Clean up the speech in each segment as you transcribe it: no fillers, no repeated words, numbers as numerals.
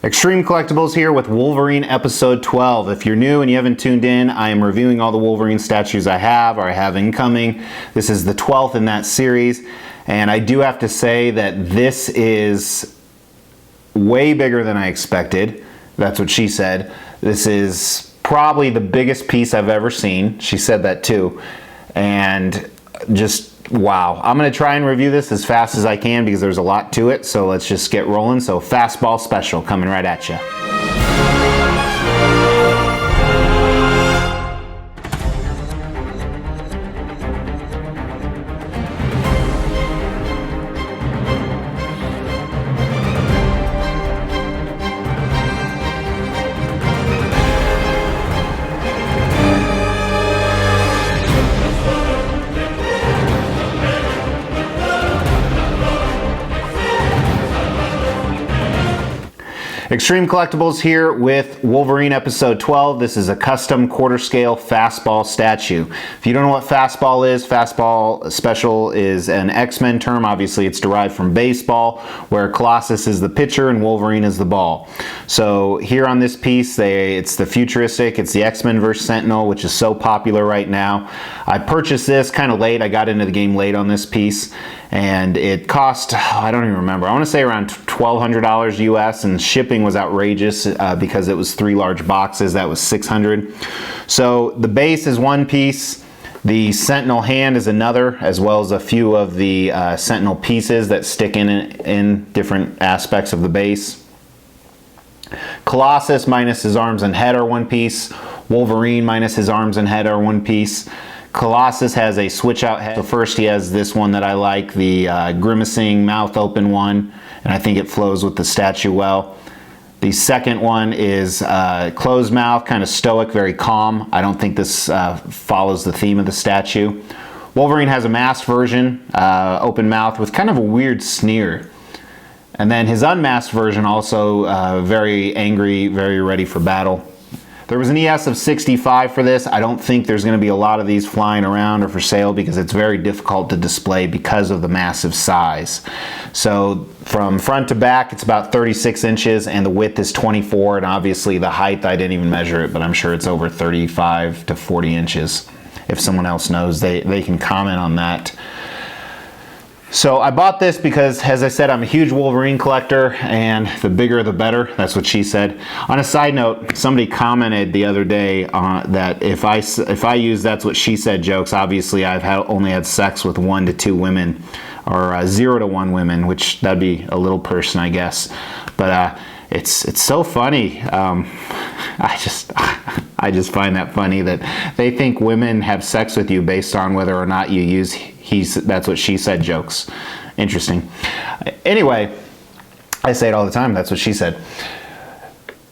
Extreme Collectibles here with Wolverine episode 12. If you're new and you haven't tuned in, I am reviewing all the Wolverine statues I have or I have incoming. This is the 12th in that series, and I do have to say that this is way bigger than I expected. That's what she said. This is probably the biggest piece I've ever seen. She said that too. And just wow. I'm going to try and review this as fast as I can because there's a lot to it. So let's just get rolling. So Fastball special coming right at you. Extreme Collectibles here with Wolverine episode 12. This is a custom quarter scale Fastball statue. If you don't know what Fastball is, Fastball special is an X-Men term. Obviously it's derived from baseball, where Colossus is the pitcher and Wolverine is the ball. So here on this piece, it's the futuristic, it's the X-Men vs. Sentinel, which is so popular right now. I purchased this kind of late. I got into the game late on this piece, and it cost, I don't even remember, I want to say around $1,200 US, and shipping was outrageous because it was 3 large boxes. That was $600. So the base is one piece, the Sentinel Hand is another, as well as a few of the Sentinel pieces that stick in different aspects of the base. Colossus minus his arms and head are one piece. Wolverine minus his arms and head are one piece. Colossus has a switch out head. So first he has this one that I like, the grimacing mouth open one, and I think it flows with the statue well. The second one is closed mouth, kind of stoic, very calm. I don't think this follows the theme of the statue. Wolverine has a masked version, open mouth with kind of a weird sneer. And then his unmasked version also very angry, very ready for battle. There was an ES of 65 for this. I don't think there's going to be a lot of these flying around or for sale because it's very difficult to display because of the massive size. So from front to back, it's about 36 inches and the width is 24, and obviously the height, I didn't even measure it, but I'm sure it's over 35 to 40 inches. If someone else knows, they can comment on that. So I bought this because, as I said, I'm a huge Wolverine collector, and the bigger the better. That's what she said. On a side note, somebody commented the other day that if I use "that's what she said" jokes, obviously I've only had sex with 1 to 2 women, or 0 to 1 women, which that'd be a little person, I guess. But it's so funny. I just find that funny that they think women have sex with you based on whether or not you use "that's what she said" jokes. Interesting. Anyway, I say it all the time, that's what she said.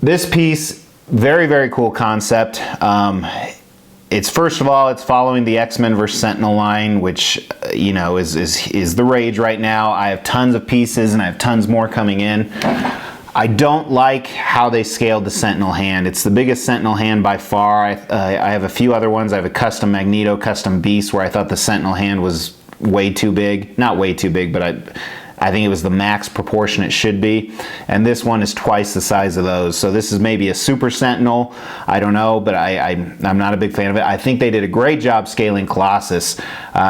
This piece, very, very cool concept. It's, first of all, it's following the X-Men vs. Sentinel line, which you know is the rage right now. I have tons of pieces and I have tons more coming in. I don't like how they scaled the Sentinel Hand. It's the biggest Sentinel Hand by far. I have a few other ones. I have a custom Magneto, custom Beast, where I thought the Sentinel Hand was way too big. Not way too big, but I think it was the max proportion it should be. And this one is twice the size of those. So this is maybe a Super Sentinel. I don't know, but I'm not a big fan of it. I think they did a great job scaling Colossus.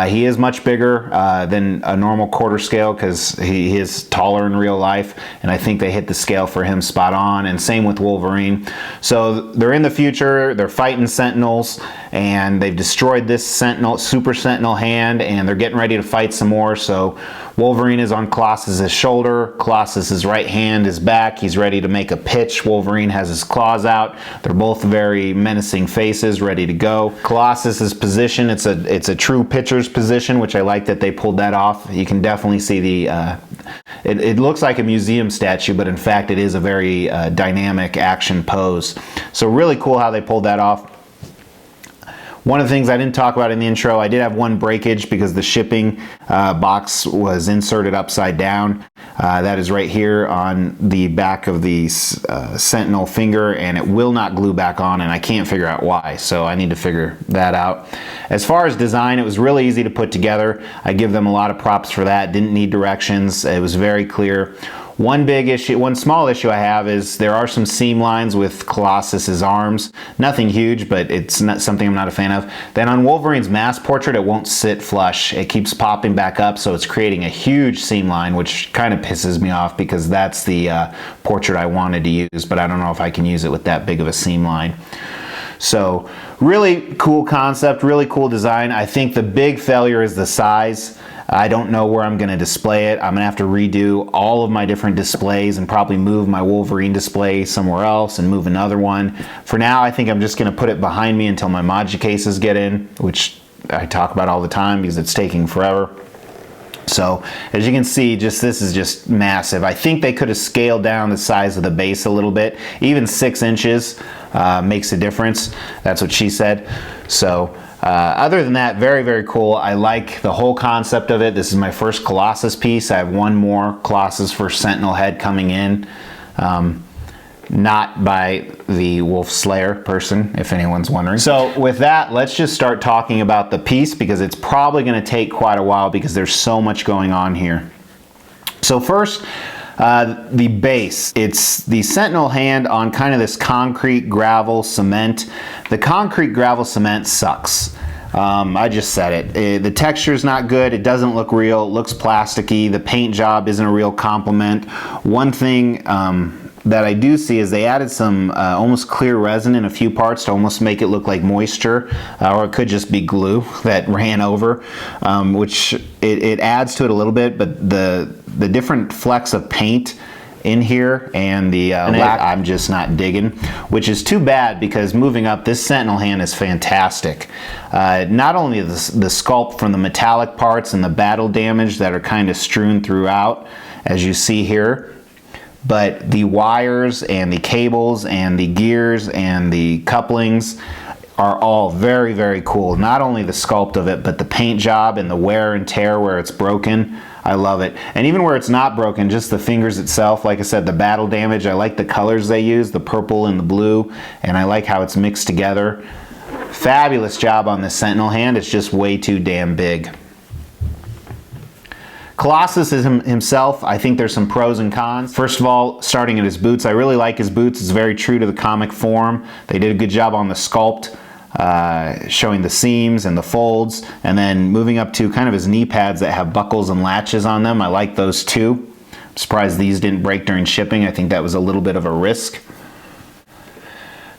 He is much bigger than a normal quarter scale because he is taller in real life. And I think they hit the scale for him spot on. And same with Wolverine. So they're in the future. They're fighting Sentinels. And they've destroyed this Super Sentinel Hand. And they're getting ready to fight some more. So Wolverine is on Colossus's shoulder. Colossus's right hand is back. He's ready to make a pitch. Wolverine has his claws out. They're both very menacing faces, ready to go. Colossus's position, it's a true pitcher's position, which I like that they pulled that off. You can definitely see the it looks like a museum statue, but in fact it is a very dynamic action pose. So really cool how they pulled that off. One of the things I didn't talk about in the intro, I did have one breakage because the shipping box was inserted upside down. That is right here on the back of the Sentinel finger, and it will not glue back on, and I can't figure out why, so I need to figure that out. As far as design, it was really easy to put together. I give them a lot of props for that. Didn't need directions. It was very clear. One small issue I have is there are some seam lines with Colossus's arms. Nothing huge, but it's not something I'm not a fan of. Then on Wolverine's mass portrait, it won't sit flush. It keeps popping back up, so it's creating a huge seam line, which kind of pisses me off because that's the portrait I wanted to use, but I don't know if I can use it with that big of a seam line. So really cool concept, really cool design. I think the big failure is the size. I don't know where I'm going to display it. I'm going to have to redo all of my different displays and probably move my Wolverine display somewhere else and move another one. For now, I think I'm just going to put it behind me until my Maji cases get in, which I talk about all the time because it's taking forever. So as you can see, this is just massive. I think they could have scaled down the size of the base a little bit. Even 6 inches makes a difference. That's what she said. So other than that, very, very cool. I like the whole concept of it. This is my first Colossus piece. I have one more Colossus for Sentinel Head coming in. Not by the Wolf Slayer person, if anyone's wondering. So with that, let's just start talking about the piece because it's probably going to take quite a while because there's so much going on here. So first, the base. It's the Sentinel Hand on kind of this concrete gravel cement. The concrete gravel cement sucks. I just said it. The texture is not good. It doesn't look real. It looks plasticky. The paint job isn't a real compliment. One thing that I do see is they added some almost clear resin in a few parts to almost make it look like moisture, or it could just be glue that ran over, which it adds to it a little bit, but the different flecks of paint in here and the I'm just not digging, which is too bad because moving up, this Sentinel Hand is fantastic. Not only the sculpt from the metallic parts and the battle damage that are kind of strewn throughout, as you see here, but the wires and the cables and the gears and the couplings are all very, very cool. Not only the sculpt of it, but the paint job and the wear and tear where it's broken. I love it. And even where it's not broken, just the fingers itself, like I said, the battle damage, I like the colors they use, the purple and the blue, and I like how it's mixed together. Fabulous job on the Sentinel Hand. It's just way too damn big. Colossus is himself, I think there's some pros and cons. First of all, starting at his boots, I really like his boots. It's very true to the comic form. They did a good job on the sculpt, showing the seams and the folds, and then moving up to kind of his knee pads that have buckles and latches on them. I like those too. I'm surprised these didn't break during shipping. I think that was a little bit of a risk.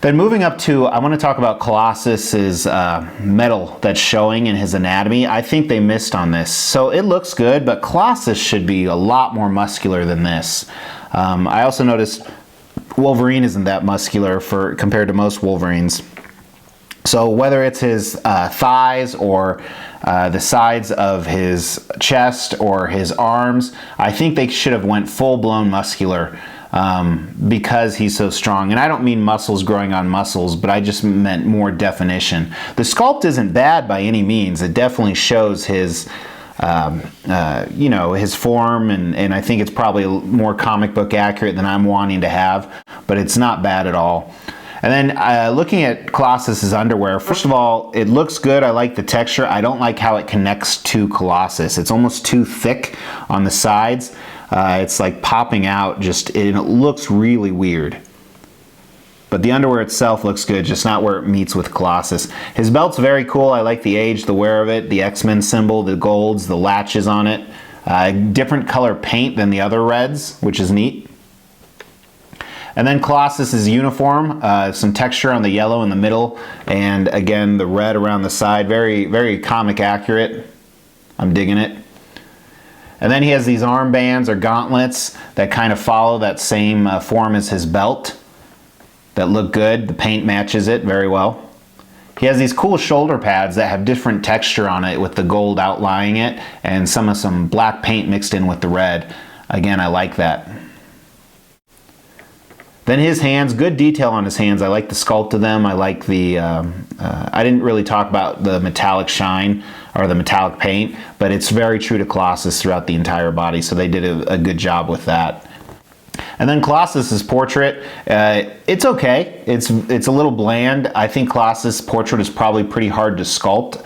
Then moving up to, I want to talk about Colossus's metal that's showing in his anatomy. I think they missed on this. So it looks good, but Colossus should be a lot more muscular than this. I also noticed Wolverine isn't that muscular compared to most Wolverines. So whether it's his thighs or the sides of his chest or his arms, I think they should have went full-blown muscular. Because he's so strong. And I don't mean muscles growing on muscles, but I just meant more definition. The sculpt isn't bad by any means. It definitely shows his, you know, his form, and I think it's probably more comic book accurate than I'm wanting to have, but it's not bad at all. And then looking at Colossus's underwear, first of all, it looks good. I like the texture. I don't like how it connects to Colossus. It's almost too thick on the sides. It's like popping out, and it looks really weird. But the underwear itself looks good, just not where it meets with Colossus. His belt's very cool. I like the age, the wear of it, the X-Men symbol, the golds, the latches on it. Different color paint than the other reds, which is neat. And then Colossus's uniform, some texture on the yellow in the middle, and again the red around the side. Very, very comic accurate. I'm digging it. And then he has these armbands or gauntlets that kind of follow that same form as his belt that look good. The paint matches it very well. He has these cool shoulder pads that have different texture on it with the gold outlining it and some black paint mixed in with the red. Again, I like that. Then his hands, good detail on his hands. I like the sculpt of them. I like the, I didn't really talk about the metallic shine or the metallic paint, but it's very true to Colossus throughout the entire body, so they did a good job with that. And then Colossus's portrait, it's okay. It's a little bland. I think Colossus' portrait is probably pretty hard to sculpt.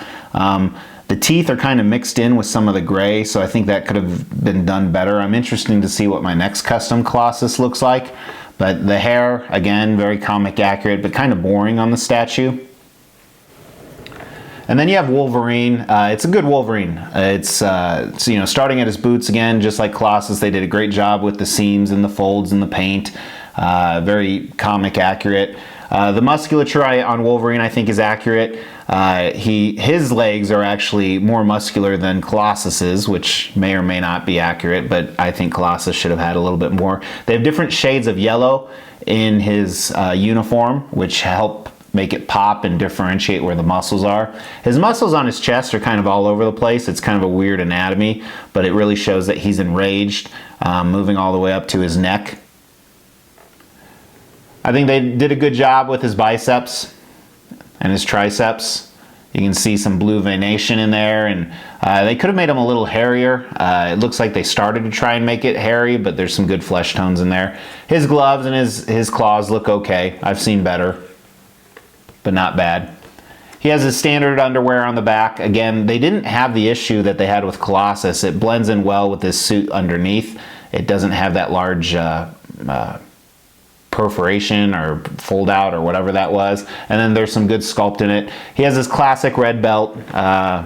The teeth are kind of mixed in with some of the gray, so I think that could have been done better. I'm interested to see what my next custom Colossus looks like. But the hair, again, very comic accurate, but kind of boring on the statue. And then you have Wolverine. It's a good Wolverine. It's you know, starting at his boots again, just like Colossus. They did a great job with the seams and the folds and the paint. Very comic accurate. The musculature on Wolverine I think is accurate. His legs are actually more muscular than Colossus's, which may or may not be accurate, but I think Colossus should have had a little bit more. They have different shades of yellow in his uniform, which help make it pop and differentiate where the muscles are. His muscles on his chest are kind of all over the place. It's kind of a weird anatomy, but it really shows that he's enraged, moving all the way up to his neck. I think they did a good job with his biceps and his triceps. You can see some blue veination in there, and they could have made him a little hairier. It looks like they started to try and make it hairy, but there's some good flesh tones in there. His gloves and his claws look okay. I've seen better, but not bad. He has his standard underwear on the back. Again, they didn't have the issue that they had with Colossus. It blends in well with his suit underneath. It doesn't have that large perforation or fold out or whatever that was. And then there's some good sculpt in it. He has his classic red belt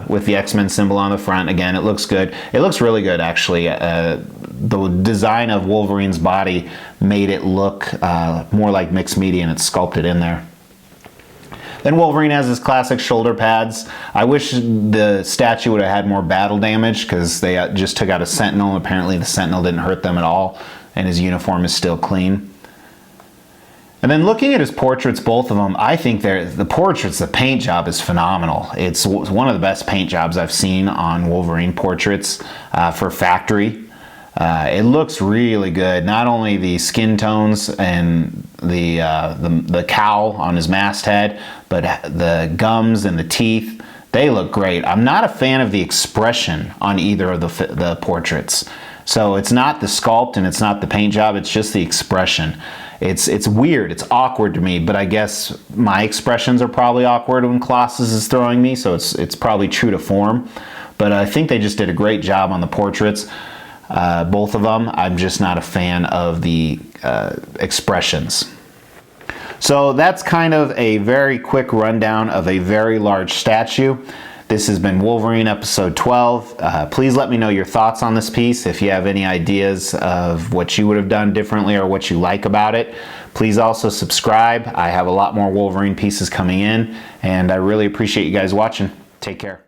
with the X-Men symbol on the front. Again, it looks good. It looks really good, actually. The design of Wolverine's body made it look more like mixed media, and it's sculpted in there. Then Wolverine has his classic shoulder pads. I wish the statue would have had more battle damage, because they just took out a Sentinel, and apparently the Sentinel didn't hurt them at all, and his uniform is still clean. And then looking at his portraits, both of them, I think the portraits, the paint job is phenomenal. It's one of the best paint jobs I've seen on Wolverine portraits for factory. It looks really good. Not only the skin tones and the cowl on his masthead, but the gums and the teeth, they look great. I'm not a fan of the expression on either of the portraits. So it's not the sculpt and it's not the paint job, it's just the expression. It's weird, it's awkward to me, but I guess my expressions are probably awkward when Colossus is throwing me, so it's probably true to form. But I think they just did a great job on the portraits, both of them. I'm just not a fan of the expressions. So that's kind of a very quick rundown of a very large statue. This has been Wolverine episode 12. Please let me know your thoughts on this piece. If you have any ideas of what you would have done differently or what you like about it, please also subscribe. I have a lot more Wolverine pieces coming in, and I really appreciate you guys watching. Take care.